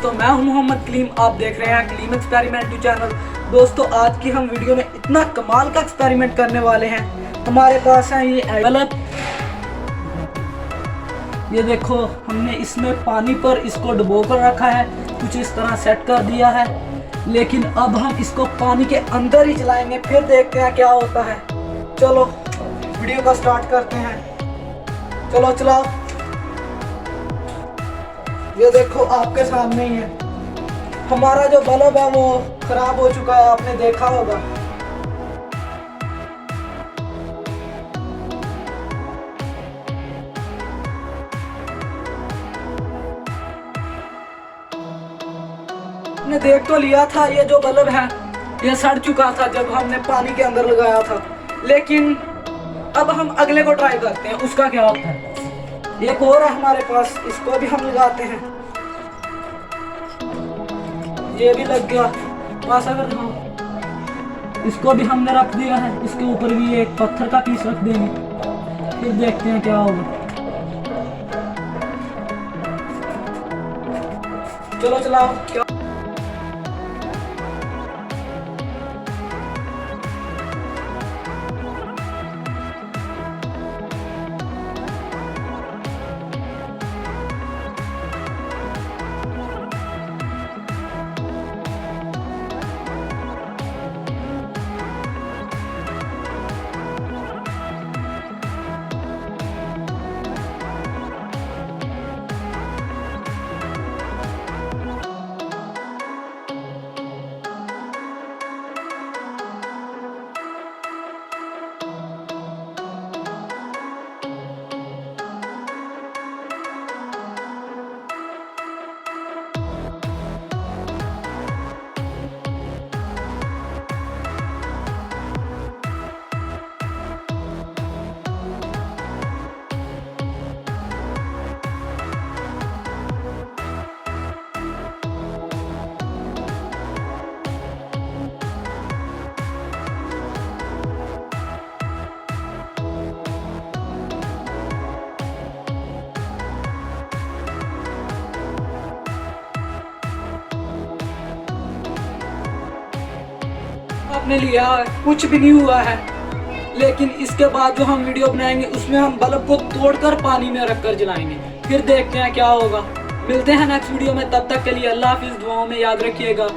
दोस्तों मैं हूं मोहम्मद कलीम, आप देख रहे हैं कलीम एक्सपेरिमेंट चैनल। दोस्तों आज की हम वीडियो में इतना कमाल का एक्सपेरिमेंट करने वाले हैं। हमारे पास है ये बल्ब, ये देखो हमने इसमें पानी पर इसको डुबो कर रखा है, कुछ इस तरह सेट कर दिया है। लेकिन अब हम इसको पानी के अंदर ही चलाएंगे, फिर देखते हैं क्या होता है। चलो वीडियो का स्टार्ट करते हैं, चलो चलाओ। ये देखो आपके सामने ही है, हमारा जो बल्ब है वो खराब हो चुका है, आपने देखा होगा। आपने देख तो लिया था, ये जो बल्ब है ये सड़ चुका था जब हमने पानी के अंदर लगाया था। लेकिन अब हम अगले को ट्राई करते हैं, उसका क्या होता है। एक और है हमारे पास, इसको भी हम लगाते हैं। ये भी लग गया, पास अगर हाँ, इसको भी हमने रख दिया है। इसके ऊपर भी एक पत्थर का पीस रख देंगे, फिर देखते हैं क्या होगा। चलो चलाओ। क्या आपने लिया है, कुछ भी नहीं हुआ है। लेकिन इसके बाद जो हम वीडियो बनाएंगे उसमें हम बल्ब को तोड़कर पानी में रखकर जलाएंगे, फिर देखते हैं क्या होगा। मिलते हैं नेक्स्ट वीडियो में, तब तक के लिए अल्लाह हाफिज। दुआओं में याद रखिएगा।